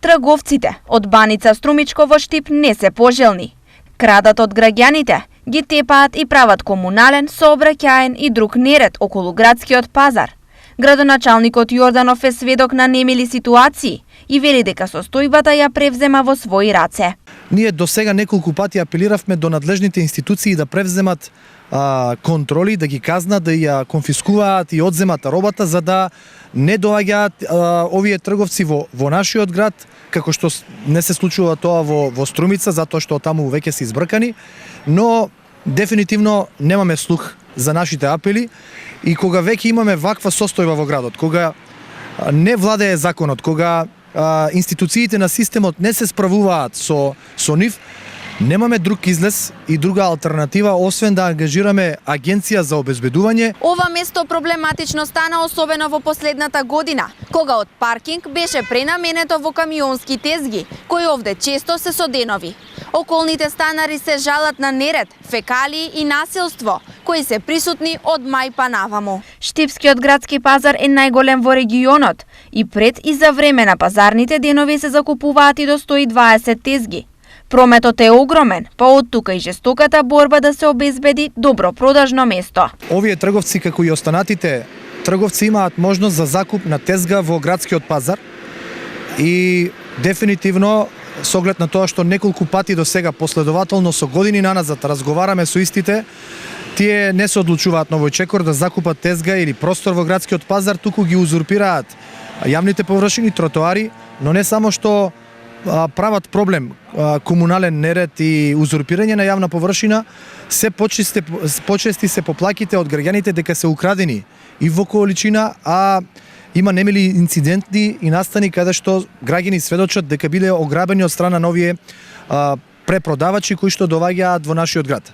Трговците од Баница Струмичко во Штип не се пожелни. Крадат од граѓаните, ги тепаат и прават комунален, сообраќаен и друг неред околу градскиот пазар. Градоначалникот Јорданов е сведок на немили ситуации и вели дека состојбата ја превзема во своји раце. Ние до сега неколку пати апелиравме до надлежните институции да превземат контроли, да ги казнат, да ја конфискуваат и одземат робата, за да не доаѓаат овие трговци во нашиот град, како што не се случува тоа во Струмица, затоа што таму веќе се избркани, но дефинитивно немаме слух за нашите апели и кога веќе имаме ваква состојба во градот, кога не владее законот, кога институциите на системот не се справуваат со нив, немаме друг излез и друга алтернатива освен да ангажираме агенција за обезбедување. Ова место проблематично стана особено во последната година, кога од паркинг беше пренаменето во камионски тезги, кои овде често се соденови. Околните станари се жалат на неред, фекалии и насилство, кои се присутни од мај па наваму. Штипскиот градски пазар е најголем во регионот и пред и за време на пазарните денови се закупуваат и до 120 тезги. Прометот е огромен, па од тука и жестоката борба да се обезбеди добро продажно место. Овие трговци, како и останатите трговци, имаат можност за закуп на тезга во градскиот пазар и дефинитивно со оглед на тоа што неколку пати до сега последователно со години наназад разговараме со истите, тие не се одлучуваат на овој чекор да закупат тезга или простор во градскиот пазар, туку ги узурпираат јавните површини, тротоари, но не само што прават проблем, комунален неред и узурпирање на јавна површина, се почести се поплаките од граѓаните дека се украдени и во количина, а има немили инциденти и настани каде што граѓани сведочат дека биле ограбени од страна на овие препродавачи кои што доаѓаат во нашиот град.